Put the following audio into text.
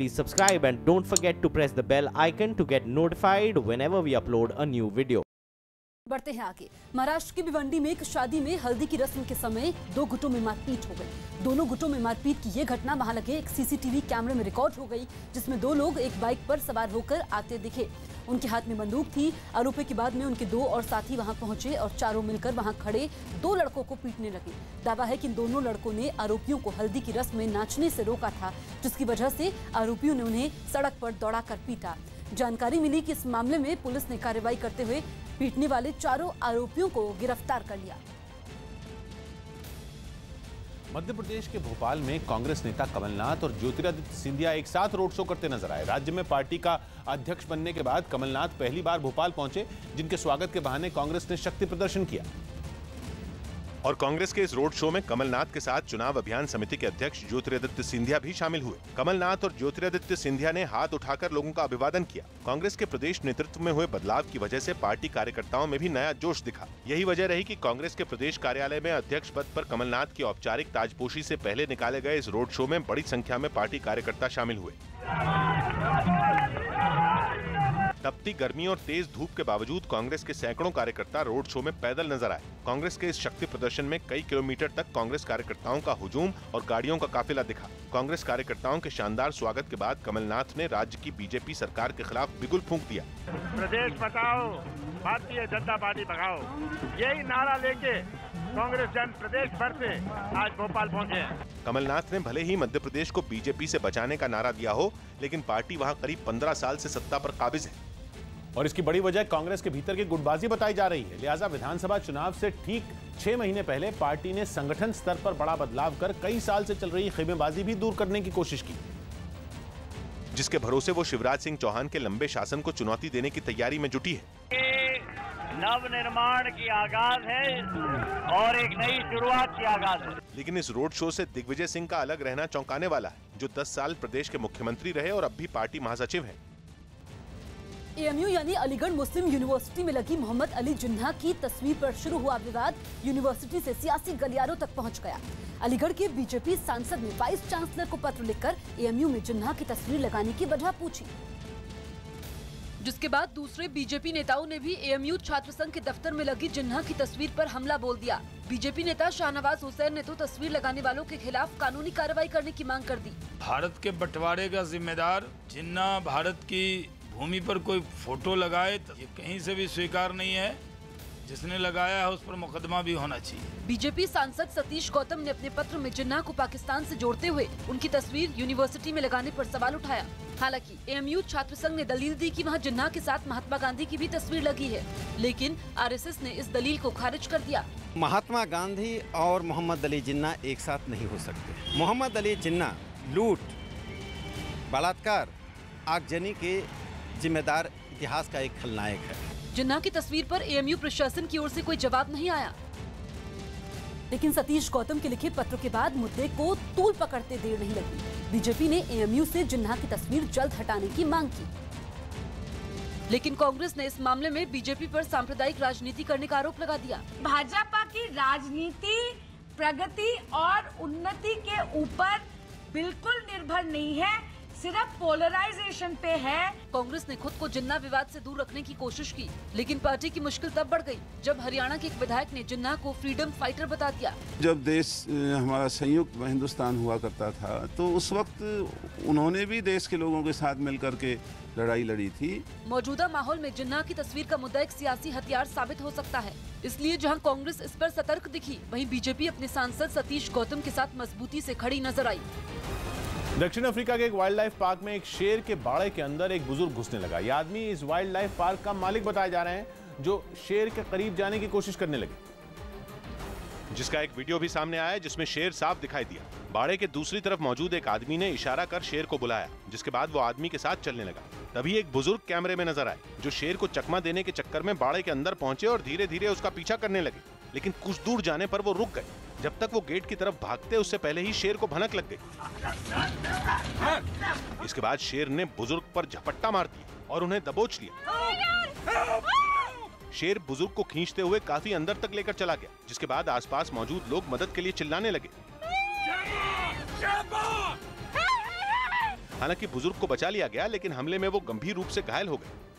please subscribe and don't forget to press the bell icon to get notified whenever we upload a new video. बढ़ते हैं आगे। महाराष्ट्र की भिवंडी में एक शादी में हल्दी की रस्म के समय दो गुटों में मारपीट हो गई। दोनों गुटों में मारपीट की ये घटना वहां लगे एक सीसीटीवी कैमरे में रिकॉर्ड हो गई, जिसमें दो लोग एक बाइक पर सवार होकर आते दिखे। उनके हाथ में बंदूक थी। आरोपी के बाद में उनके दो और साथी वहां पहुंचे और चारों मिलकर वहां खड़े दो लड़कों को पीटने लगे। दावा है कि इन दोनों लड़कों ने आरोपियों को हल्दी की रस्म में नाचने से रोका था, जिसकी वजह से आरोपियों ने उन्हें सड़क पर दौड़ाकर पीटा। जानकारी मिली कि इस मामले में पुलिस ने कार्रवाई करते हुए पीटने वाले चारों आरोपियों को गिरफ्तार कर लिया। मध्य प्रदेश के भोपाल में कांग्रेस नेता कमलनाथ और ज्योतिरादित्य सिंधिया एक साथ रोड शो करते नजर आए। राज्य में पार्टी का अध्यक्ष बनने के बाद कमलनाथ पहली बार भोपाल पहुंचे, जिनके स्वागत के बहाने कांग्रेस ने शक्ति प्रदर्शन किया। और कांग्रेस के इस रोड शो में कमलनाथ के साथ चुनाव अभियान समिति के अध्यक्ष ज्योतिरादित्य सिंधिया भी शामिल हुए। कमलनाथ और ज्योतिरादित्य सिंधिया ने हाथ उठाकर लोगों का अभिवादन किया। कांग्रेस के प्रदेश नेतृत्व में हुए बदलाव की वजह से पार्टी कार्यकर्ताओं में भी नया जोश दिखा। यही वजह रही कि कांग्रेस के प्रदेश कार्यालय में अध्यक्ष पद पर कमलनाथ की औपचारिक ताजपोशी से पहले निकाले गए इस रोड शो में बड़ी संख्या में पार्टी कार्यकर्ता शामिल हुए। तपती गर्मी और तेज धूप के बावजूद कांग्रेस के सैकड़ों कार्यकर्ता रोड शो में पैदल नजर आए। कांग्रेस के इस शक्ति प्रदर्शन में कई किलोमीटर तक कांग्रेस कार्यकर्ताओं का हुजूम और गाड़ियों का काफिला दिखा। कांग्रेस कार्यकर्ताओं के शानदार स्वागत के बाद कमलनाथ ने राज्य की बीजेपी सरकार के खिलाफ बिगुल फूंक दिया। प्रदेश बचाओ, भारतीय जनता पार्टी भगाओ, यही नारा लेके कांग्रेस जन प्रदेश भर से आज भोपाल पहुंचे हैं। कमलनाथ ने भले ही मध्य प्रदेश को बीजेपी से बचाने का नारा दिया हो, लेकिन पार्टी वहां करीब 15 साल से सत्ता पर काबिज है और इसकी बड़ी वजह कांग्रेस के भीतर की गुटबाजी बताई जा रही है। लिहाजा विधानसभा चुनाव से ठीक 6 महीने पहले पार्टी ने संगठन स्तर पर बड़ा बदलाव कर कई साल से चल रही खेमेबाजी भी दूर करने की कोशिश की, जिसके भरोसे वो शिवराज सिंह चौहान के लंबे शासन को चुनौती देने की तैयारी में जुटी है। नव निर्माण की आगाज है और एक नई शुरुआत की आगाज है। लेकिन इस रोड शो से दिग्विजय सिंह का अलग रहना चौंकाने वाला है, जो 10 साल प्रदेश के मुख्यमंत्री रहे और अब भी पार्टी महासचिव हैं। एएमयू यानी अलीगढ़ मुस्लिम यूनिवर्सिटी में लगी मोहम्मद अली जिन्ना की तस्वीर पर शुरू हुआ विवाद यूनिवर्सिटी से सियासी गलियारों तक पहुंच गया। अलीगढ़ के बीजेपी सांसद ने वाइस चांसलर को पत्र लिखकर एएमयू में जिन्ना की तस्वीर लगाने की वजह पूछी, जिसके बाद दूसरे बीजेपी नेताओं ने भी एएमयू छात्र संघ के दफ्तर में लगी जिन्ना की तस्वीर पर हमला बोल दिया। बीजेपी नेता शाहनवाज हुसैन ने तो तस्वीर लगाने वालों के खिलाफ कानूनी कार्रवाई करने की मांग कर दी। भारत के बंटवारे का जिम्मेदार जिन्ना भारत की भूमि पर कोई फोटो लगाए तो ये कहीं से भी स्वीकार नहीं है। जिसने लगाया है उस पर मुकदमा भी होना चाहिए। बीजेपी सांसद सतीश गौतम ने अपने पत्र में जिन्ना को पाकिस्तान से जोड़ते हुए उनकी तस्वीर यूनिवर्सिटी में लगाने पर सवाल उठाया। हालांकि एएमयू छात्र संघ ने दलील दी कि वहां जिन्ना के साथ महात्मा गांधी की भी तस्वीर लगी है, लेकिन आरएसएस ने इस दलील को खारिज कर दिया। महात्मा गांधी और मोहम्मद अली जिन्ना एक साथ नहीं हो सकते। मोहम्मद अली जिन्ना लूट, बलात्कार, आगजनी के जिम्मेदार इतिहास का एक खलनायक है। जिन्ना की तस्वीर पर एएमयू प्रशासन की ओर से कोई जवाब नहीं आया, लेकिन सतीश गौतम के लिखे पत्र के बाद मुद्दे को तूल पकड़ते देर नहीं लगी। बीजेपी ने एएमयू से जिन्ना की तस्वीर जल्द हटाने की मांग की, लेकिन कांग्रेस ने इस मामले में बीजेपी पर सांप्रदायिक राजनीति करने का आरोप लगा दिया। भाजपा की राजनीति प्रगति और उन्नति के ऊपर बिल्कुल निर्भर नहीं है, सिर्फ पोलराइजेशन पे है। कांग्रेस ने खुद को जिन्ना विवाद से दूर रखने की कोशिश की, लेकिन पार्टी की मुश्किल तब बढ़ गई जब हरियाणा के एक विधायक ने जिन्ना को फ्रीडम फाइटर बता दिया। जब देश हमारा संयुक्त हिंदुस्तान हुआ करता था तो उस वक्त उन्होंने भी देश के लोगों के साथ मिलकर के लड़ाई लड़ी थी। मौजूदा माहौल में जिन्ना की तस्वीर का मुद्दा एक सियासी हथियार साबित हो सकता है, इसलिए जहां कांग्रेस इस पर सतर्क दिखी, वहीं बीजेपी अपने सांसद सतीश गौतम के साथ मजबूती से खड़ी नजर आई। दक्षिण अफ्रीका के एक वाइल्ड लाइफ पार्क में एक शेर के बाड़े के अंदर एक बुजुर्ग घुसने लगा। ये आदमी इस वाइल्ड लाइफ पार्क का मालिक बताए जा रहे हैं, जो शेर के करीब जाने की कोशिश करने लगे, जिसका एक वीडियो भी सामने आया जिसमें शेर साफ दिखाई दिया। बाड़े के दूसरी तरफ मौजूद एक आदमी ने इशारा कर शेर को बुलाया, जिसके बाद वो आदमी के साथ चलने लगा। तभी एक बुजुर्ग कैमरे में नजर आए, जो शेर को चकमा देने के चक्कर में बाड़े के अंदर पहुंचे और धीरे धीरे उसका पीछा करने लगे। लेकिन कुछ दूर जाने पर वो रुक गए। जब तक वो गेट की तरफ भागते उससे पहले ही शेर को भनक लग गई। इसके बाद शेर ने बुजुर्ग पर झपट्टा मार दिया और उन्हें दबोच लिया। शेर बुजुर्ग को खींचते हुए काफी अंदर तक लेकर चला गया, जिसके बाद आसपास मौजूद लोग मदद के लिए चिल्लाने लगे। हालांकि बुजुर्ग को बचा लिया गया, लेकिन हमले में वो गंभीर रूप से घायल हो गए।